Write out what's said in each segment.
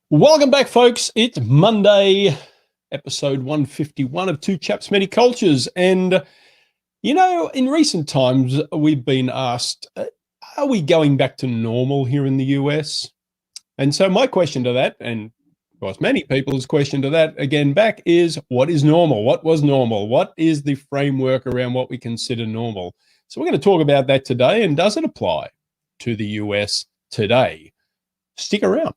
Welcome back, folks. It's Monday, episode 151 of Two Chaps, Many Cultures. And, in recent times, we've been asked, are we going back to normal here in the US? And so my question to that, and of course many people's question to that again back, is what is normal? What was normal? What is the framework around what we consider normal? So we're going to talk about that today. And does it apply to the US today? Stick around.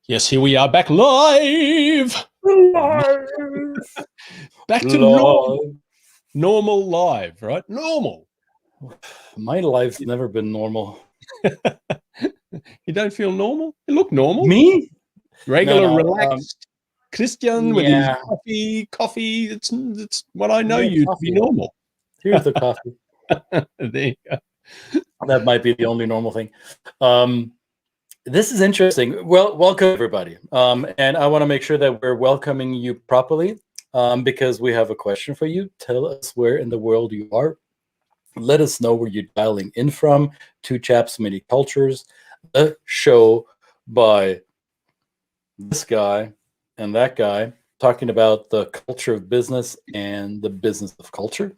Yes, here we are back live. Back to normal live, right? Normal. My life's never been normal. You don't feel normal? You look normal. Me? Regular, relaxed Christian with his coffee. It's what I know you to be normal. Here's the coffee. There you go. That might be the only normal thing. This is interesting. Well, welcome everybody. And I want to make sure that we're welcoming you properly because we have a question for you. Tell us where in the world you are. Let us know where you're dialing in from. Two Chaps, Many Cultures, a show by this guy and that guy talking about the culture of business and the business of culture.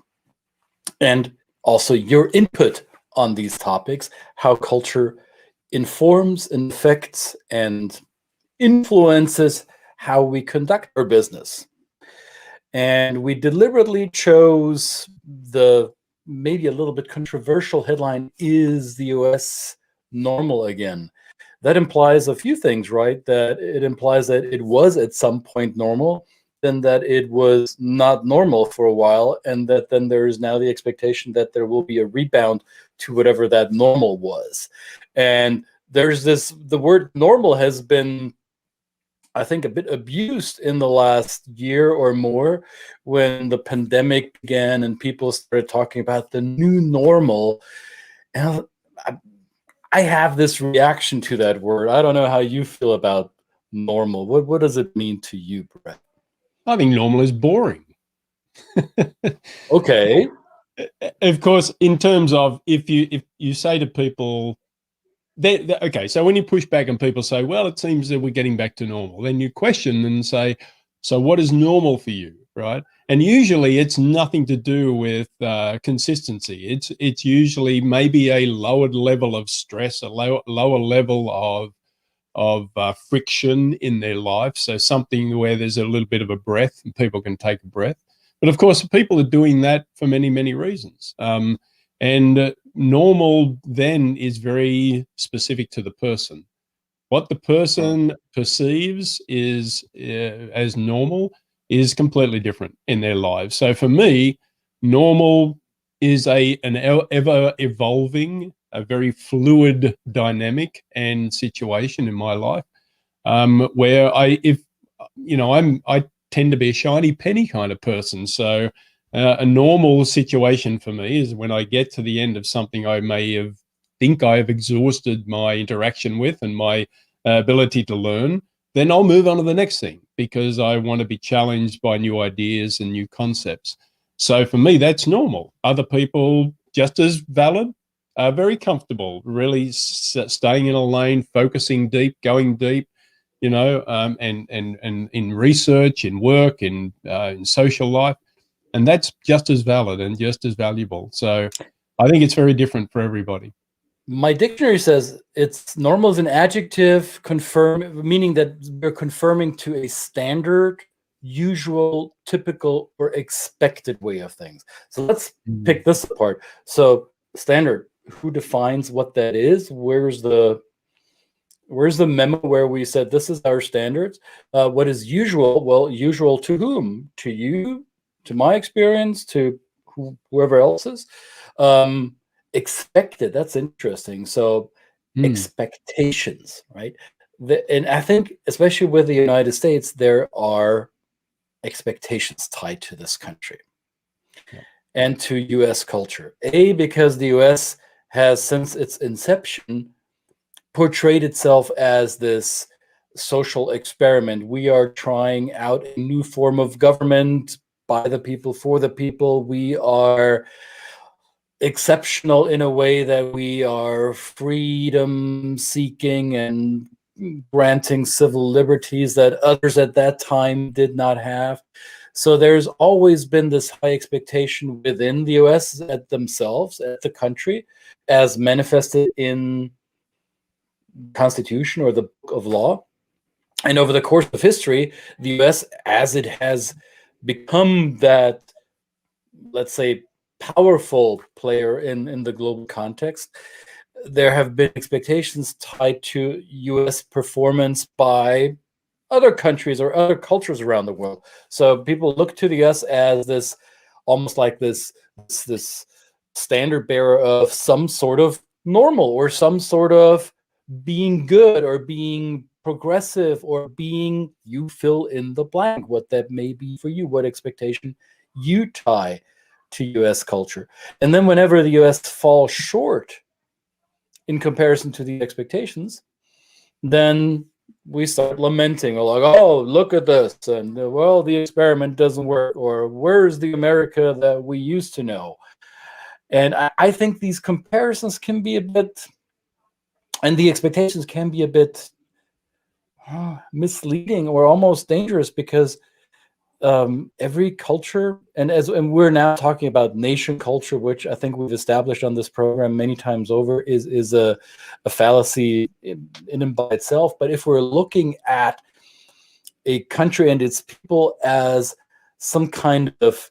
And also your input on these topics, how culture informs and affects and influences how we conduct our business. And we deliberately chose the maybe a little bit controversial headline, is the US normal again? That implies a few things, right? That it implies that it was at some point normal, then that it was not normal for a while, and that then there is now the expectation that there will be a rebound to whatever that normal was. And there's the word normal has been, I think, a bit abused in the last year or more when the pandemic began and people started talking about the new normal. And I have this reaction to that word. I don't know how you feel about normal. What does it mean to you, Brett? I think normal is boring. Okay. Of course, in terms of if you say to people, okay, so when you push back and people say, well, it seems that we're getting back to normal, then you question and say, so what is normal for you, right? And usually it's nothing to do with consistency. It's usually maybe a lowered level of stress, a lower level of friction in their life. So something where there's a little bit of a breath and people can take a breath. But of course, people are doing that for many, many reasons. And normal then is very specific to the person. What the person perceives is as normal is completely different in their lives. So for me, normal is an ever evolving, a very fluid dynamic and situation in my life, where I tend to be a shiny penny kind of person. So a normal situation for me is when I get to the end of something I think I have exhausted my interaction with and my ability to learn, then I'll move on to the next thing because I want to be challenged by new ideas and new concepts. So for me, that's normal. Other people, just as valid, are very comfortable, really staying in a lane, focusing deep, going deep, and in research, in work, in social life. And that's just as valid and just as valuable. So I think it's very different for everybody. My dictionary says it's normal is an adjective meaning that we're confirming to a standard, usual, typical, or expected way of things. So let's pick this apart. So standard, who defines what that is? Where's the memo where we said this is our standards? What is usual? Well, usual to whom? To you, to my experience, to whoever else's. Expected, that's interesting. So expectations, right? And I think especially with the United States, there are expectations tied to this country Yeah. and to US culture. Because the US has, since its inception, portrayed itself as this social experiment. We are trying out a new form of government by the people, for the people. We are exceptional in a way that we are freedom seeking and granting civil liberties that others at that time did not have. So there's always been this high expectation within the US at themselves, at the country, as manifested in Constitution or the Book of Law. And over the course of history, the US, as it has become that, let's say, powerful player in the global context, there have been expectations tied to US performance by other countries or other cultures around the world. So people look to the US as this, almost like this standard bearer of some sort of normal, or some sort of being good, or being progressive, or being, you fill in the blank, what that may be for you, what expectation you tie to US culture. And then whenever the US falls short in comparison to the expectations, then we start lamenting, or like, oh, look at this, and well, the experiment doesn't work, or where's the America that we used to know? And I think these comparisons can be a bit, and the expectations can be a bit misleading or almost dangerous, because every culture, and we're now talking about nation culture, which I think we've established on this program many times over, is a fallacy in and by itself. But if we're looking at a country and its people as some kind of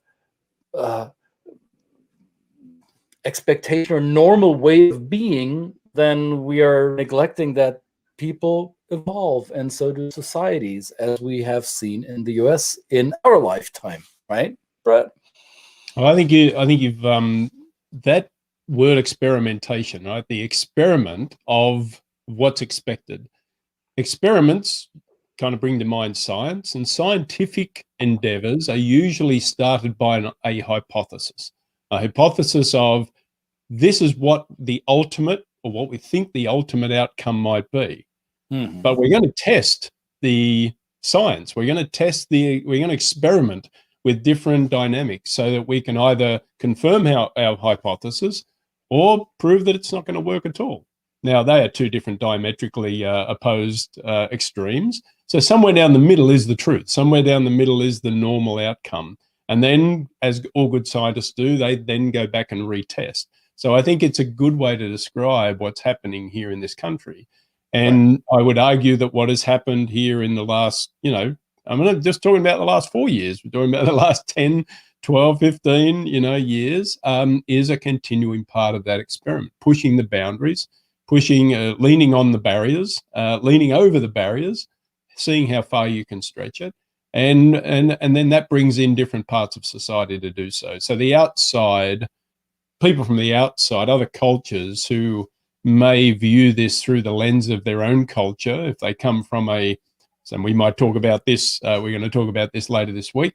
expectation or normal way of being, then we are neglecting that people evolve, and so do societies, as we have seen in the US in our lifetime, right, Brett? Well, I think you've that word experimentation, right? The experiment of what's expected. Experiments kind of bring to mind science, and scientific endeavors are usually started by a hypothesis of, this is what the ultimate, or what we think the ultimate outcome might be. Mm-hmm. But we're going to test the science. We're going to experiment with different dynamics so that we can either confirm our hypothesis or prove that it's not going to work at all. Now, they are two different diametrically opposed extremes. So somewhere down the middle is the truth. Somewhere down the middle is the normal outcome. And then, as all good scientists do, they then go back and retest. So I think it's a good way to describe what's happening here in this country. And right. I would argue that what has happened here in the last, I'm not just talking about the last 4 years, we're talking about the last 10, 12, 15, years, is a continuing part of that experiment, pushing the boundaries, leaning on the barriers, leaning over the barriers, seeing how far you can stretch it. And then that brings in different parts of society to do so. So the outside, people from the outside, other cultures who may view this through the lens of their own culture, if they come from so we might talk about this, we're going to talk about this later this week,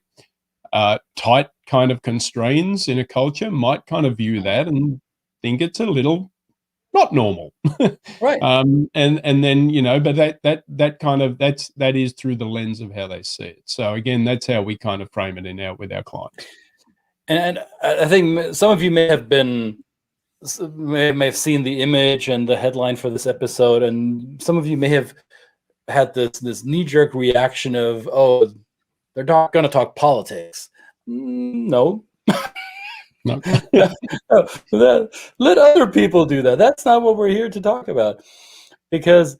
tight kind of constraints in a culture, might kind of view that and think it's a little not normal. Right. And then, but that is through the lens of how they see it. So again, that's how we kind of frame it with our clients. And I think some of you may have seen the image and the headline for this episode, and some of you may have had this knee-jerk reaction of, oh, they're not going to talk politics. No. No. Let other people do that. That's not what we're here to talk about, because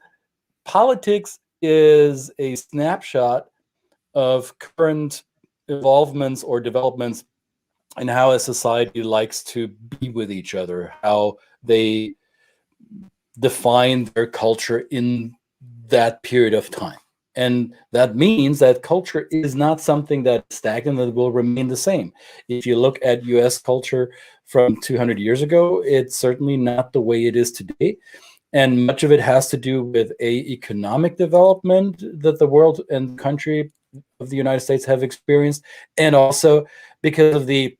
politics is a snapshot of current involvements or developments and how a society likes to be with each other, how they define their culture in that period of time. And that means that culture is not something that's stagnant, that will remain the same. If you look at US culture from 200 years ago, it's certainly not the way it is today. And much of it has to do with economic development that the world and country of the United States have experienced, and also because of the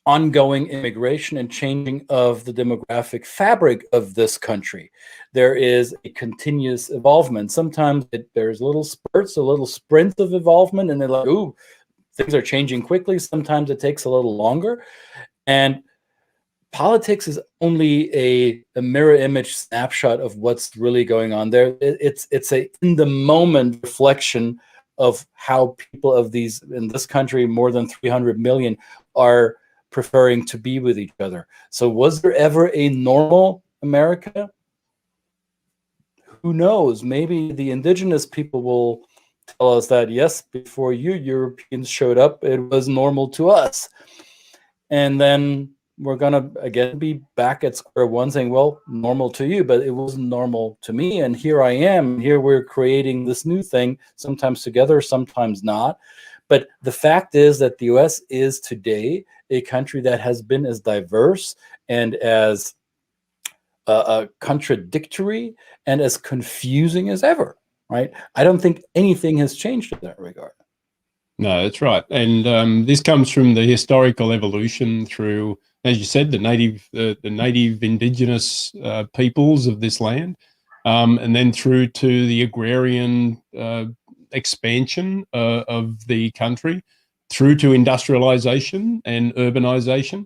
ongoing immigration and changing of the demographic fabric of this country. There is a continuous evolvement. Sometimes there's little spurts, a little sprints of evolvement, and they're like, ooh, things are changing quickly. Sometimes it takes a little longer. And politics is only a mirror image snapshot of what's really going on there. It's a in the moment reflection of how people of these in this country, more than 300 million, are preferring to be with each other. So was there ever a normal America? Who knows? Maybe the indigenous people will tell us that, yes, before you Europeans showed up, it was normal to us. And then we're going to again be back at square one saying, well, normal to you, but it wasn't normal to me. And here I am. Here we're creating this new thing, sometimes together, sometimes not. But the fact is that the US is today a country that has been as diverse and as contradictory and as confusing as ever, right? I don't think anything has changed in that regard. No, that's right. And this comes from the historical evolution through, as you said, the native indigenous peoples of this land, and then through to the agrarian expansion of the country, through to industrialization and urbanization.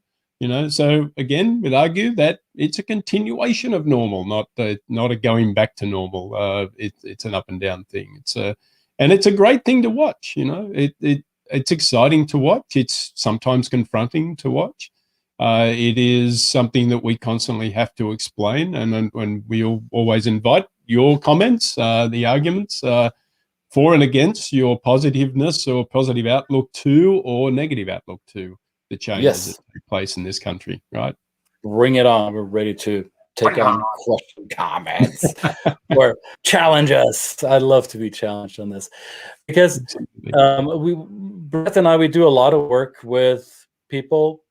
So again, we'd argue that it's a continuation of normal, not a going back to normal. It's an up and down thing. And it's a great thing to watch. It's exciting to watch. It's sometimes confronting to watch. It is something that we constantly have to explain, and when we always invite your comments, the arguments for and against, your positiveness or positive outlook to, or negative outlook to the changes that take place in this country, right? Bring it on. We're ready to take on question, comments, or challenge us. I'd love to be challenged on this, because Brett and I, we do a lot of work with people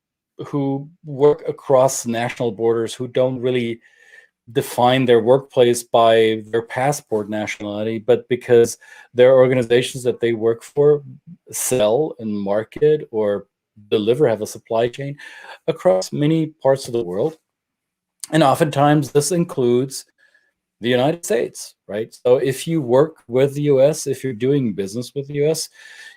who work across national borders, who don't really define their workplace by their passport nationality, but because their organizations that they work for sell and market or deliver, have a supply chain across many parts of the world. And oftentimes this includes the United States, right? So if you work with the US, if you're doing business with the US,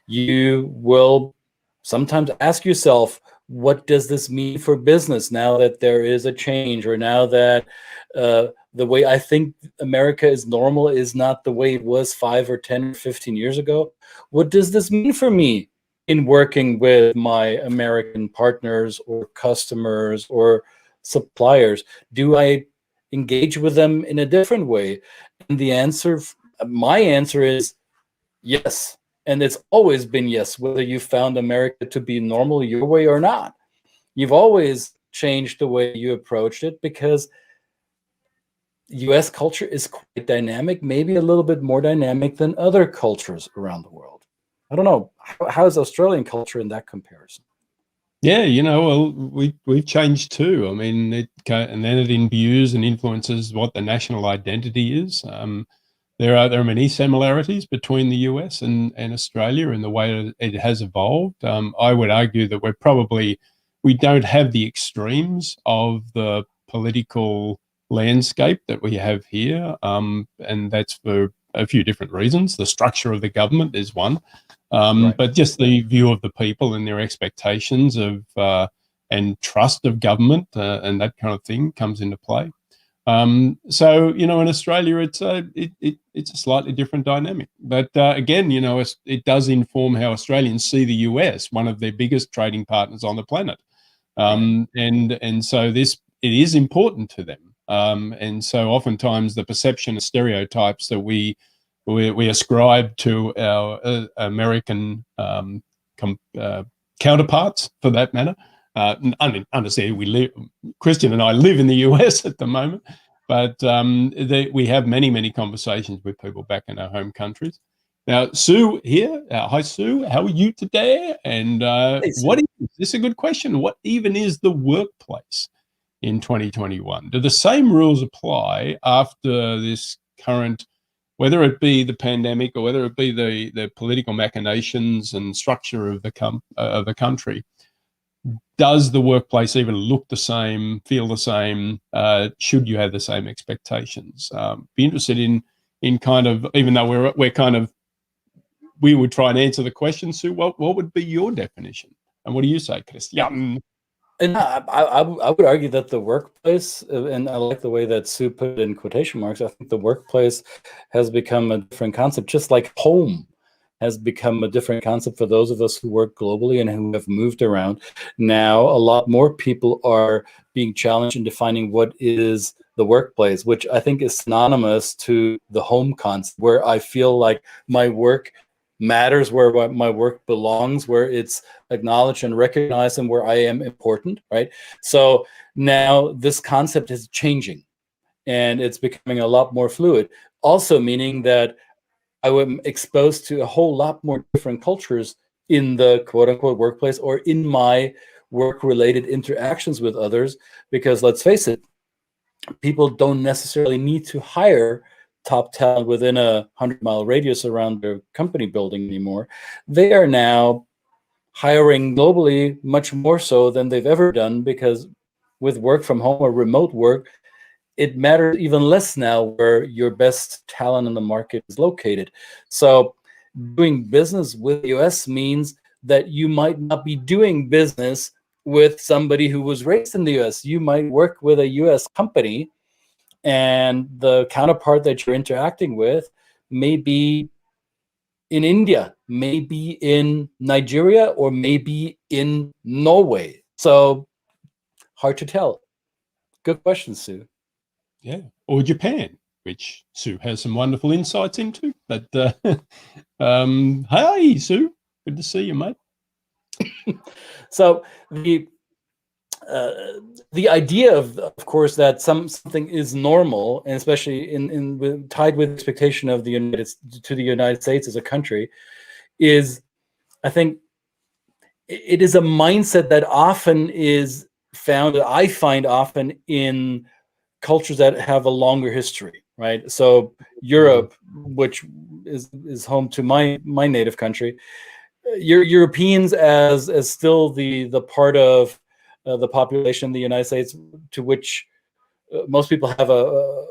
you will sometimes ask yourself, what does this mean for business now that there is a change, or now that the way I think America is normal is not the way it was 5 or 10 or 15 years ago? What does this mean for me in working with my American partners or customers or suppliers? Do I engage with them in a different way? And my answer is yes. And it's always been yes, whether you found America to be normal your way or not. You've always changed the way you approached it, because US culture is quite dynamic, maybe a little bit more dynamic than other cultures around the world. I don't know. How is Australian culture in that comparison? Yeah, well, we've changed too. I mean, and then it imbues and influences what the national identity is. There are many similarities between the US and Australia in the way it has evolved. I would argue that we don't have the extremes of the political landscape that we have here, and that's for a few different reasons. The structure of the government is one. Right. But just the view of the people and their expectations of and trust of government and that kind of thing comes into play. So in Australia, it's a slightly different dynamic. But again, it does inform how Australians see the US, one of their biggest trading partners on the planet, and so it is important to them. And so oftentimes the perception of stereotypes that we ascribe to our American counterparts, for that matter. Understand, Christian and I live in the US at the moment, but we have many, many conversations with people back in our home countries. Now, Sue here. Hi, Sue. How are you today? And Hey, this is a good question. What even is the workplace in 2021? Do the same rules apply after this current whether it be the pandemic or whether it be the political machinations and structure of the country, does the workplace even look the same, feel the same? Should you have the same expectations? Be interested in kind of, even though we're kind of, we would try and answer the question, Sue, what would be your definition? And what do you say, Christian? And I would argue that the workplace, and I like the way that Sue put it in quotation marks, I think the workplace has become a different concept, just like home has become a different concept for those of us who work globally and who have moved around. Now, a lot more people are being challenged in defining what is the workplace, which I think is synonymous to the home concept, where I feel like my work matters, where my work belongs, where it's acknowledged and recognized, and where I am important, right? So now this concept is changing, and it's becoming a lot more fluid. Also meaning that I am exposed to a whole lot more different cultures in the quote-unquote workplace or in my work-related interactions with others, because let's face it, people don't necessarily need to hire top talent within a 100-mile radius around their company building anymore. They are now hiring globally much more so than they've ever done, because with work from home or remote work, it matters even less now where your best talent in the market is located. So doing business with the US means that you might not be doing business with somebody who was raised in the US. You might work with a US company, and the counterpart that you're interacting with may be in India, maybe in Nigeria, or maybe in Norway. So hard to tell. Good question, Sue. Yeah, or Japan, which Sue has some wonderful insights into. But hey, Sue, good to see you, mate. So the idea of course, that something is normal, and especially tied with expectation of the United States as a country, is, I think, it is a mindset that often is found, that I find often in cultures that have a longer history, right? So Europe, which is home to my native country, Europeans as still the part of the population in the United States to which most people have a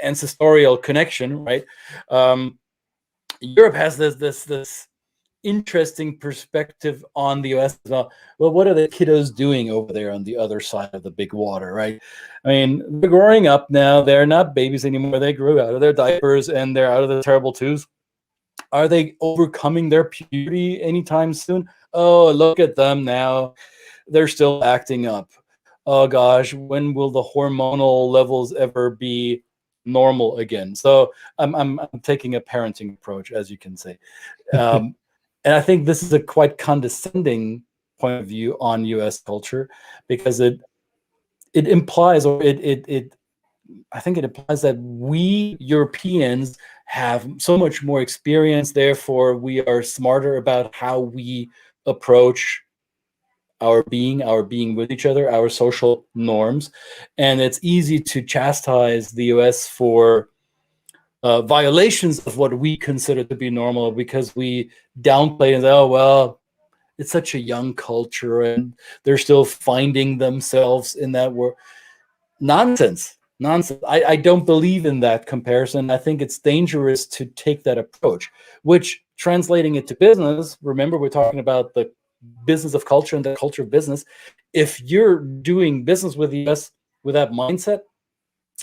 ancestral connection, right? Europe has this interesting perspective on the US as well. Well, what are the kiddos doing over there on the other side of the big water, right? I mean, they're growing up now. They're not babies anymore. They grew out of their diapers and they're out of the terrible twos. Are they overcoming their puberty anytime soon? Oh, look at them now. They're still acting up. Oh gosh, when will the hormonal levels ever be normal again? So I'm taking a parenting approach, as you can say. And I think this is a quite condescending point of view on US culture, because it implies, or I think it implies that we Europeans have so much more experience, therefore we are smarter about how we approach our being with each other, our social norms. And it's easy to chastise the US for violations of what we consider to be normal, because we downplay and say, oh, well, it's such a young culture and they're still finding themselves in that world. Nonsense. I don't believe in that comparison. I think it's dangerous to take that approach, which, translating it to business, remember we're talking about the business of culture and the culture of business. If you're doing business with the US with that mindset,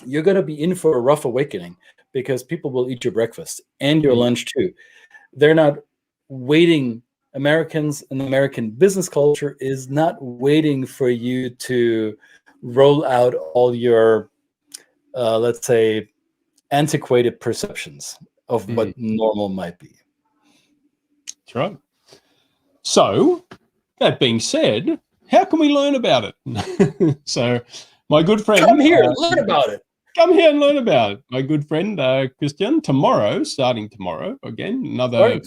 you're going to be in for a rough awakening, because people will eat your breakfast and your lunch too. They're not waiting. Americans and American business culture is not waiting for you to roll out all your, let's say, antiquated perceptions of what normal might be. That's right. So, that being said, how can we learn about it? So, my good friend, come here, learn about it. Come here and learn about it. My good friend Christian, starting tomorrow, again, another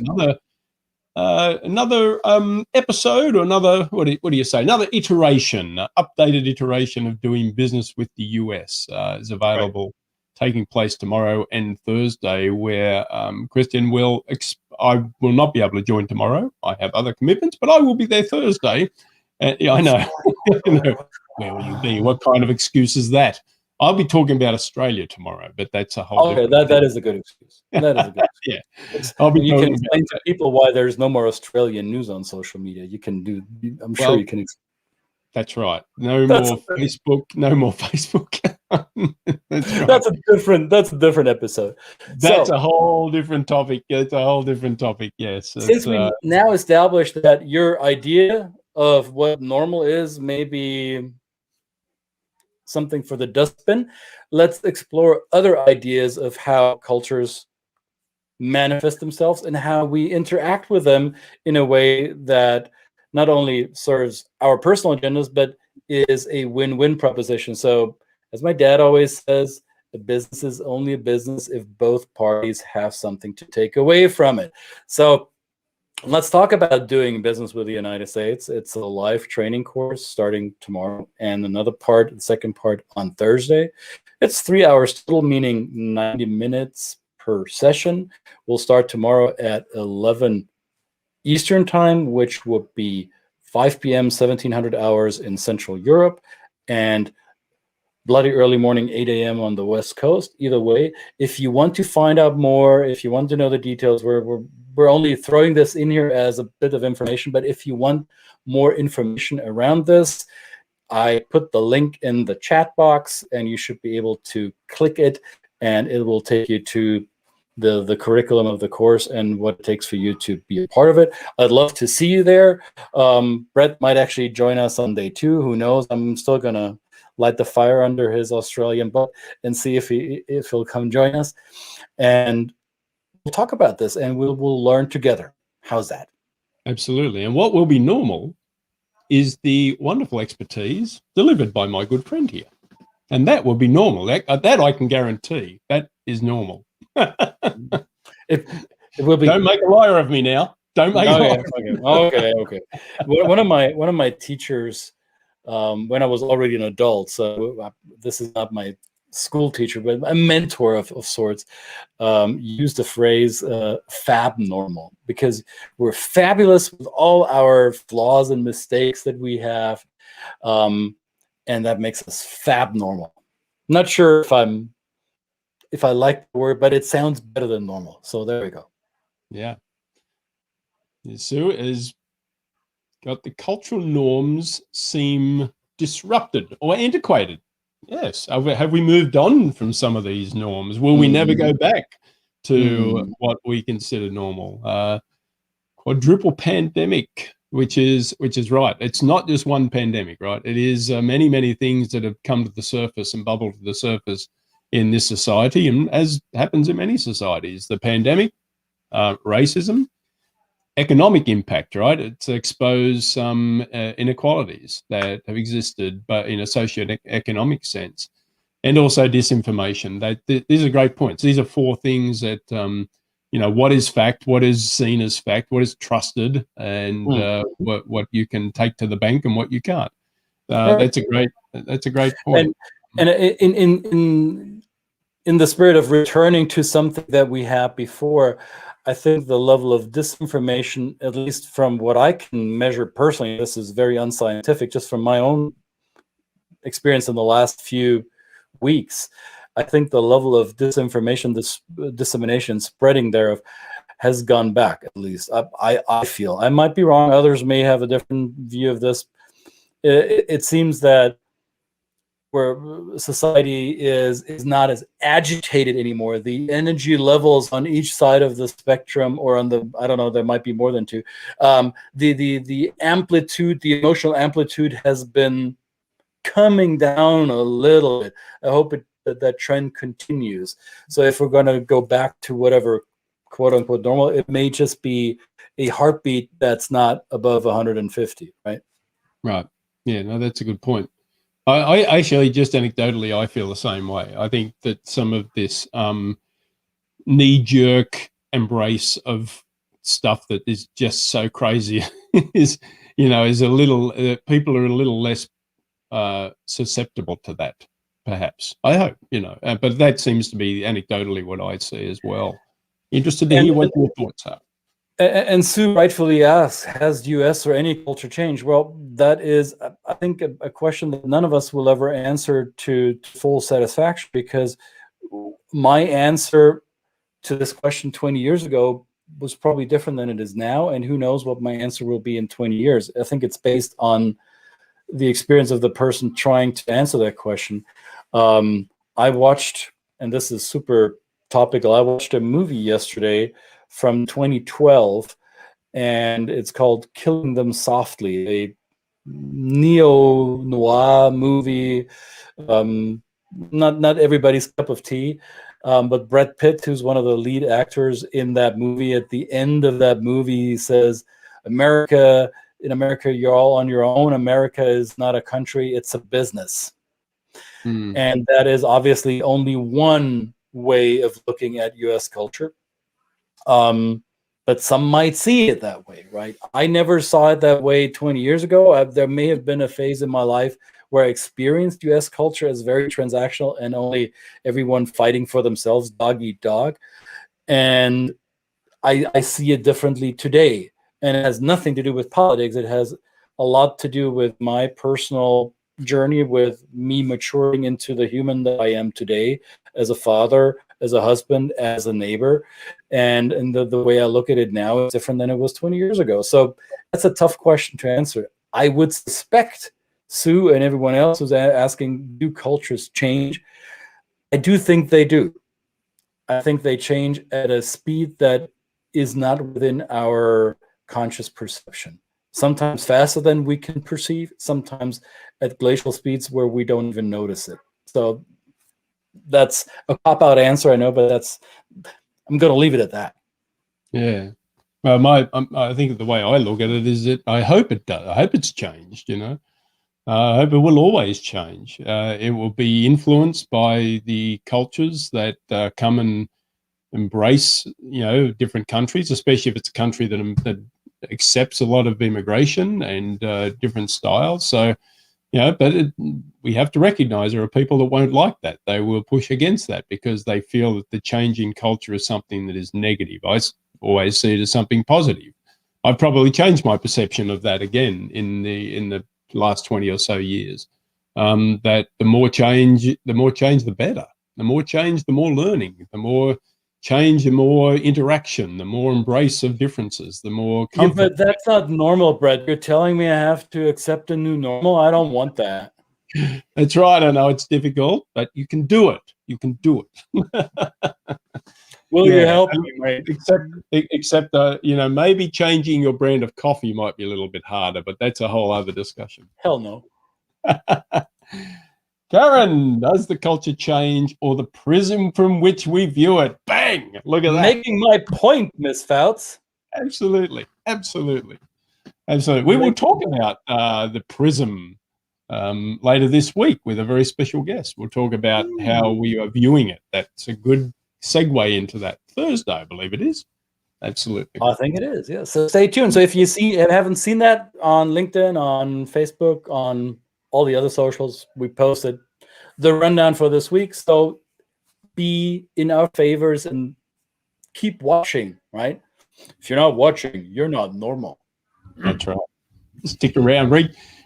episode, or another, what do you say? Another iteration, updated iteration of doing business with the US is available taking place tomorrow and Thursday, where Christian I will not be able to join tomorrow. I have other commitments, but I will be there Thursday. Yeah, I know. Where will you be? What kind of excuse is that? I'll be talking about Australia tomorrow, but that's a whole Okay, different that is a good excuse. That is a good excuse. Yeah. I'll be you can talking explain about to people why there's no more Australian news on social media. You can do. I'm sure you can. That's right. No more Facebook. No more Facebook. That's right. That's a different episode. That's a whole different topic. It's a whole different topic. Yes. Since we now established that your idea of what normal is maybe something for the dustbin, let's explore other ideas of how cultures manifest themselves and how we interact with them in a way that not only serves our personal agendas, but is a win-win proposition. So as my dad always says, a business is only a business if both parties have something to take away from it. So let's talk about doing business with the United States. It's a live training course starting tomorrow, and the second part on Thursday. It's 3 hours total, meaning 90 minutes per session. We'll start tomorrow at 11 Eastern time, which will be 5 p.m. 1700 hours in Central Europe, and bloody early morning 8 a.m. on the West Coast. Either way, if you want to find out more, if you want to know the details, we're only throwing this in here as a bit of information, but if you want more information around this, I put the link in the chat box, and you should be able to click it, and it will take you to the curriculum of the course and what it takes for you to be a part of it. I'd love to see you there. Brett might actually join us on day 2. Who knows? I'm still gonna light the fire under his Australian butt and see if he'll come join us, and we'll talk about this, and we'll learn together. How's that? Absolutely. And what will be normal is the wonderful expertise delivered by my good friend here, and that will be normal. That I can guarantee. That is normal. It will be. Don't make a liar of me now. Don't make a liar. Okay. One of my teachers, when I was already an adult, so this is not my school teacher, but a mentor of sorts, used the phrase fab normal, because we're fabulous with all our flaws and mistakes that we have, and that makes us fab normal. Not sure if I like the word, but it sounds better than normal. So there we go. Yeah. Sue has got the cultural norms seem disrupted or antiquated. Yes. Have we moved on from some of these norms? Will we never go back to what we consider normal? Quadruple pandemic, which is right. It's not just one pandemic, right? It is many, many things that have come to the surface and bubbled to the surface in this society, and as happens in many societies. The pandemic, racism, economic impact, right? It's exposed some inequalities that have existed, but in a socio-economic sense, and also disinformation. These are great points. These are 4 things that, what is fact, what is seen as fact, what is trusted, and what you can take to the bank and what you can't. That's a great point. And in the spirit of returning to something that we had before, I think the level of disinformation, at least from what I can measure personally, this is very unscientific, just from my own experience in the last few weeks, I think the level of disinformation, this dissemination, spreading thereof, has gone back. At least I feel. I might be wrong. Others may have a different view of this. It seems that where society is not as agitated anymore. The energy levels on each side of the spectrum, or on the, I don't know, there might be more than 2. The amplitude, the emotional amplitude has been coming down a little bit. I hope that trend continues. So if we're going to go back to whatever quote unquote normal, it may just be a heartbeat that's not above 150, right? Right. Yeah, no, that's a good point. I actually, just anecdotally, I feel the same way. I think that some of this knee-jerk embrace of stuff that is just so crazy is a little, people are a little less susceptible to that. perhaps. I hope, but that seems to be anecdotally what I see as well. Interested to hear what your thoughts are. And Sue rightfully asks, has U.S. or any culture changed? Well, that is, I think, a question that none of us will ever answer to full satisfaction, because my answer to this question 20 years ago was probably different than it is now, and who knows what my answer will be in 20 years. I think it's based on the experience of the person trying to answer that question. I watched, and this is super topical, I watched a movie yesterday from 2012, and it's called Killing Them Softly, a neo-noir movie. Not everybody's cup of tea, but Brad Pitt, who's one of the lead actors in that movie, at the end of that movie says, in America, you're all on your own. America is not a country, it's a business. And that is obviously only one way of looking at US culture. But some might see it that way, right? I never saw it that way 20 years ago. There may have been a phase in my life where I experienced US culture as very transactional and only everyone fighting for themselves, dog eat dog. And I see it differently today. And it has nothing to do with politics. It has a lot to do with my personal journey, with me maturing into the human that I am today, as a father, as a husband, as a neighbor. And the way I look at it now is different than it was 20 years ago. So that's a tough question to answer. I would suspect Sue and everyone else who's asking, do cultures change? I do think they do. I think they change at a speed that is not within our conscious perception. Sometimes faster than we can perceive, sometimes at glacial speeds where we don't even notice it. So that's a cop-out answer, I know, but I'm going to leave it at that. Yeah. Well, I think the way I look at it is that I hope it does. I hope it's changed, I hope it will always change. It will be influenced by the cultures that come and embrace, different countries, especially if it's a country that accepts a lot of immigration and different styles. So, but we have to recognize there are people that won't like that. They will push against that because they feel that the change in culture is something that is negative. I always see it as something positive. I've probably changed my perception of that again in the last 20 or so years. That the more change, the better. The more change, the more learning. The more change, the more interaction, the more embrace of differences, the more comfort. Yeah, but that's not normal, Brett. You're telling me I have to accept a new normal? I don't want that. That's right. I know it's difficult, but you can do it. You can do it. Will you help me, mate? Except maybe changing your brand of coffee might be a little bit harder, but that's a whole other discussion. Hell no. Karen, does the culture change or the prism from which we view it? Bang! Look at that. Making my point, Miss Fouts. Absolutely. We will talk about the prism later this week with a very special guest. We'll talk about how we are viewing it. That's a good segue into that Thursday, I believe it is. Absolutely. I think it is, yeah. So stay tuned. So if you haven't seen that on LinkedIn, on Facebook, on all the other socials, we posted the rundown for this week. So be in our favors and keep watching, right? If you're not watching, you're not normal. That's right. Stick around.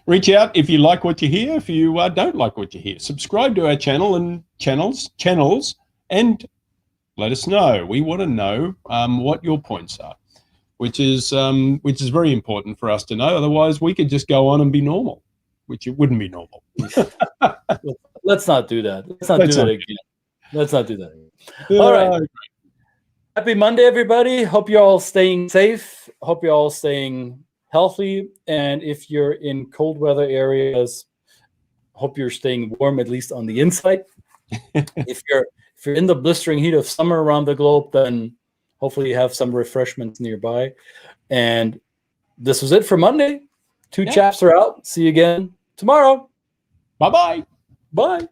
Reach out if you like what you hear. If you don't like what you hear, subscribe to our channel and channels, and let us know. We want to know what your points are, which is very important for us to know. Otherwise, we could just go on and be normal, which it wouldn't be normal. Let's not do that. Let's not do that again. All right. Happy Monday, everybody. Hope you're all staying safe. Hope you're all staying healthy. And if you're in cold weather areas, hope you're staying warm, at least on the inside. If you're in the blistering heat of summer around the globe, then hopefully you have some refreshments nearby. And this was it for Monday. Two chaps are out. See you again tomorrow. Bye-bye. Bye.